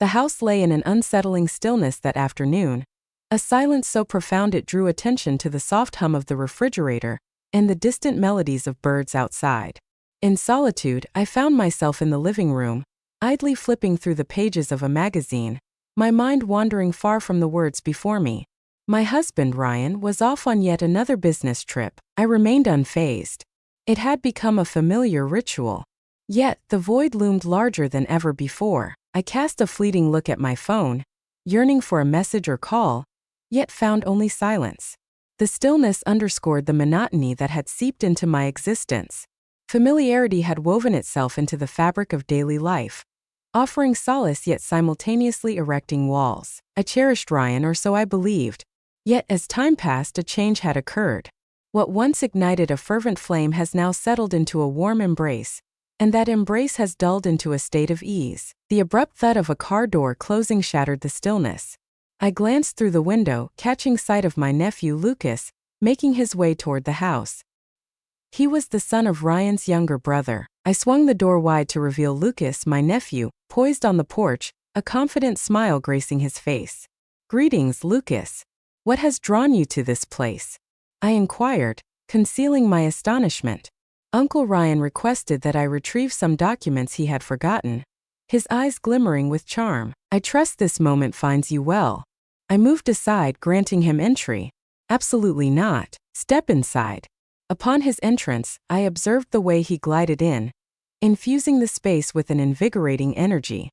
The house lay in an unsettling stillness that afternoon, a silence so profound it drew attention to the soft hum of the refrigerator and the distant melodies of birds outside. In solitude, I found myself in the living room, idly flipping through the pages of a magazine, my mind wandering far from the words before me. My husband, Ryan, was off on yet another business trip. I remained unfazed. It had become a familiar ritual. Yet, the void loomed larger than ever before. I cast a fleeting look at my phone, yearning for a message or call, yet found only silence. The stillness underscored the monotony that had seeped into my existence. Familiarity had woven itself into the fabric of daily life, offering solace yet simultaneously erecting walls. I cherished Ryan, or so I believed. Yet as time passed, a change had occurred. What once ignited a fervent flame has now settled into a warm embrace, and that embrace has dulled into a state of ease. The abrupt thud of a car door closing shattered the stillness. I glanced through the window, catching sight of my nephew Lucas, making his way toward the house. He was the son of Ryan's younger brother. I swung the door wide to reveal Lucas, my nephew, poised on the porch, a confident smile gracing his face. "Greetings, Lucas. What has drawn you to this place?" I inquired, concealing my astonishment. Uncle Ryan requested that I retrieve some documents he had forgotten, his eyes glimmering with charm. "I trust this moment finds you well." I moved aside, granting him entry. "Absolutely not. Step inside." Upon his entrance, I observed the way he glided in, infusing the space with an invigorating energy.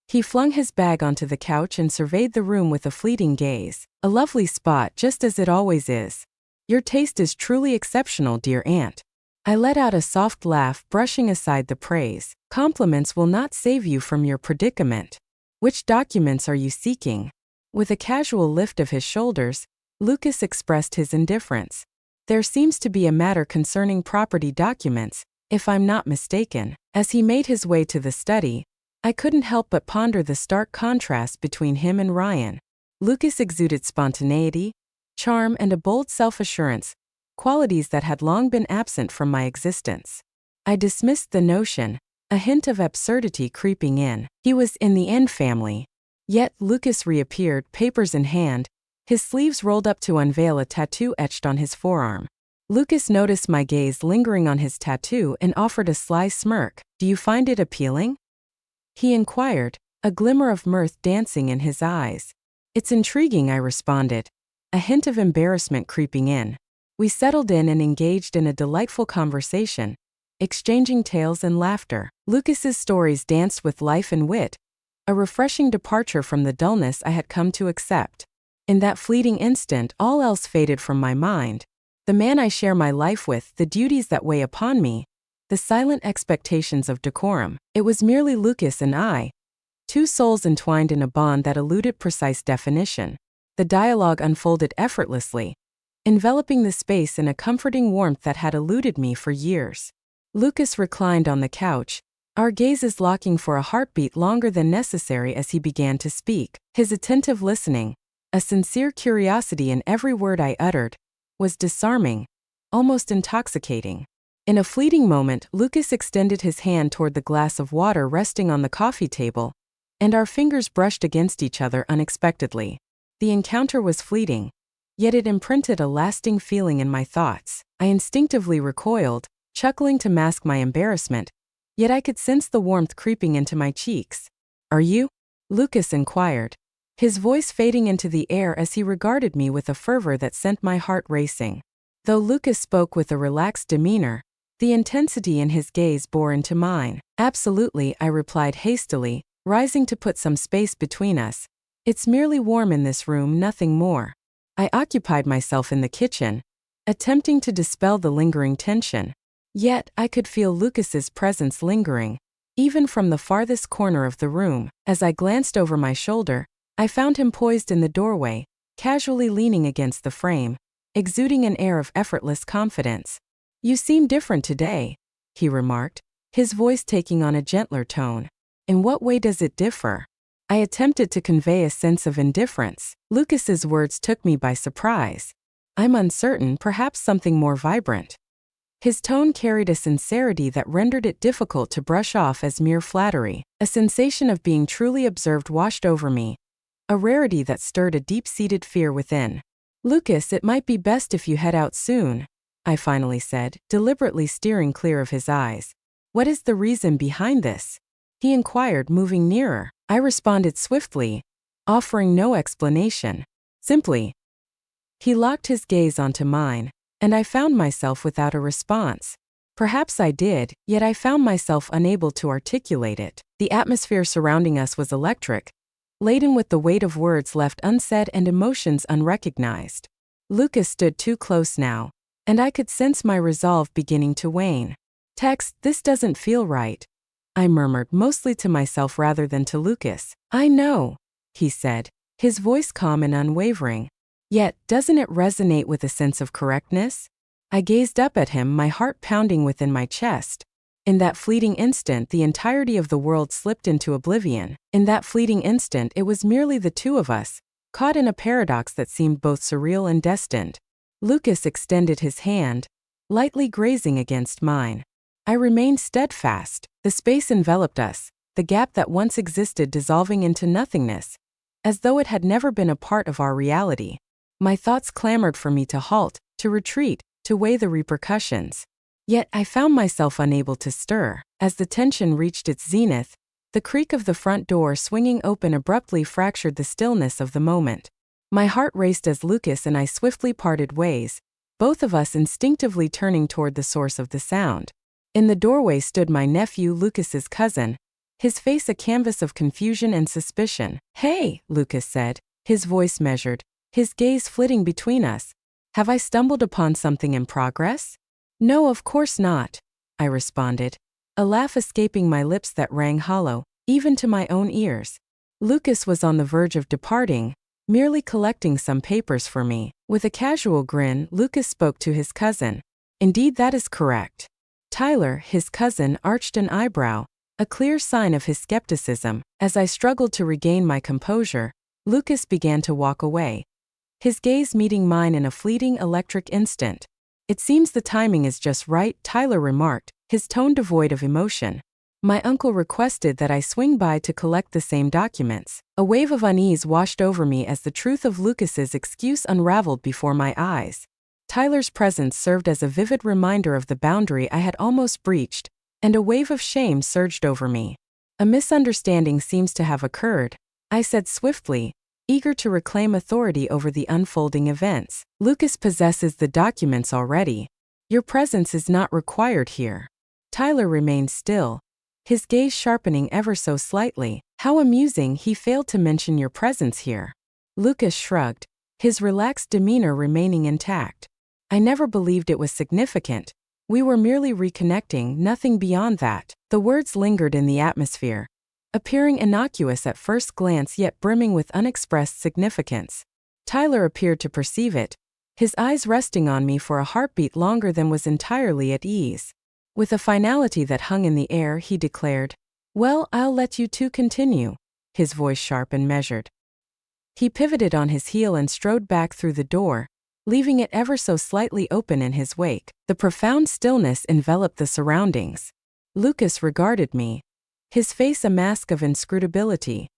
He flung his bag onto the couch and surveyed the room with a fleeting gaze. "A lovely spot, just as it always is. Your taste is truly exceptional, dear aunt." I let out a soft laugh, brushing aside the praise. "Compliments will not save you from your predicament. Which documents are you seeking?" With a casual lift of his shoulders, Lucas expressed his indifference. "There seems to be a matter concerning property documents, if I'm not mistaken." As he made his way to the study, I couldn't help but ponder the stark contrast between him and Ryan. Lucas exuded spontaneity, charm, and a bold self-assurance, qualities that had long been absent from my existence. I dismissed the notion, a hint of absurdity creeping in. He was in the end family. Yet Lucas reappeared, papers in hand, his sleeves rolled up to unveil a tattoo etched on his forearm. Lucas noticed my gaze lingering on his tattoo and offered a sly smirk. "Do you find it appealing?" he inquired, a glimmer of mirth dancing in his eyes. "It's intriguing," I responded, a hint of embarrassment creeping in. We settled in and engaged in a delightful conversation, exchanging tales and laughter. Lucas's stories danced with life and wit, a refreshing departure from the dullness I had come to accept. In that fleeting instant, all else faded from my mind. The man I share my life with, the duties that weigh upon me, the silent expectations of decorum. It was merely Lucas and I, two souls entwined in a bond that eluded precise definition. The dialogue unfolded effortlessly, enveloping the space in a comforting warmth that had eluded me for years. Lucas reclined on the couch, our gazes locking for a heartbeat longer than necessary as he began to speak. His attentive listening, a sincere curiosity in every word I uttered, was disarming, almost intoxicating. In a fleeting moment, Lucas extended his hand toward the glass of water resting on the coffee table, and our fingers brushed against each other unexpectedly. The encounter was fleeting, yet it imprinted a lasting feeling in my thoughts. I instinctively recoiled, chuckling to mask my embarrassment, yet I could sense the warmth creeping into my cheeks. "Are you?" Lucas inquired, his voice fading into the air as he regarded me with a fervor that sent my heart racing. Though Lucas spoke with a relaxed demeanor, the intensity in his gaze bore into mine. "Absolutely," I replied hastily, rising to put some space between us. "It's merely warm in this room, nothing more." I occupied myself in the kitchen, attempting to dispel the lingering tension. Yet, I could feel Lucas's presence lingering, even from the farthest corner of the room. As I glanced over my shoulder, I found him poised in the doorway, casually leaning against the frame, exuding an air of effortless confidence. "You seem different today," he remarked, his voice taking on a gentler tone. "In what way does it differ?" I attempted to convey a sense of indifference. Lucas's words took me by surprise. "I'm uncertain, perhaps something more vibrant." His tone carried a sincerity that rendered it difficult to brush off as mere flattery. A sensation of being truly observed washed over me, a rarity that stirred a deep-seated fear within. "Lucas, it might be best if you head out soon," I finally said, deliberately steering clear of his eyes. "What is the reason behind this?" he inquired, moving nearer. I responded swiftly, offering no explanation. Simply. He locked his gaze onto mine, and I found myself without a response. Perhaps I did, yet I found myself unable to articulate it. The atmosphere surrounding us was electric, laden with the weight of words left unsaid and emotions unrecognized. Lucas stood too close now, and I could sense my resolve beginning to wane. "Text, this doesn't feel right," I murmured, mostly to myself rather than to Lucas. "I know," he said, his voice calm and unwavering. "Yet, doesn't it resonate with a sense of correctness?" I gazed up at him, my heart pounding within my chest. In that fleeting instant, the entirety of the world slipped into oblivion. In that fleeting instant, it was merely the two of us, caught in a paradox that seemed both surreal and destined. Lucas extended his hand, lightly grazing against mine. I remained steadfast. The space enveloped us, the gap that once existed dissolving into nothingness, as though it had never been a part of our reality. My thoughts clamored for me to halt, to retreat, to weigh the repercussions. Yet I found myself unable to stir. As the tension reached its zenith, the creak of the front door swinging open abruptly fractured the stillness of the moment. My heart raced as Lucas and I swiftly parted ways, both of us instinctively turning toward the source of the sound. In the doorway stood my nephew, Lucas's cousin, his face a canvas of confusion and suspicion. "Hey," Lucas said, his voice measured, his gaze flitting between us. "Have I stumbled upon something in progress?" "No, of course not," I responded, a laugh escaping my lips that rang hollow, even to my own ears. Lucas was on the verge of departing, merely collecting some papers for me. With a casual grin, Lucas spoke to his cousin. "Indeed, that is correct." Tyler, his cousin, arched an eyebrow, a clear sign of his skepticism. As I struggled to regain my composure, Lucas began to walk away, his gaze meeting mine in a fleeting electric instant. "It seems the timing is just right," Tyler remarked, his tone devoid of emotion. "My uncle requested that I swing by to collect the same documents." A wave of unease washed over me as the truth of Lucas's excuse unraveled before my eyes. Tyler's presence served as a vivid reminder of the boundary I had almost breached, and a wave of shame surged over me. "A misunderstanding seems to have occurred," I said swiftly, eager to reclaim authority over the unfolding events. "Lucas possesses the documents already. Your presence is not required here." Tyler remained still, his gaze sharpening ever so slightly. "How amusing, he failed to mention your presence here." Lucas shrugged, his relaxed demeanor remaining intact. "I never believed it was significant. We were merely reconnecting, nothing beyond that." The words lingered in the atmosphere, appearing innocuous at first glance yet brimming with unexpressed significance. Tyler appeared to perceive it, his eyes resting on me for a heartbeat longer than was entirely at ease. With a finality that hung in the air, he declared, "Well, I'll let you two continue," his voice sharp and measured. He pivoted on his heel and strode back through the door, leaving it ever so slightly open in his wake. The profound stillness enveloped the surroundings. Lucas regarded me, his face a mask of inscrutability,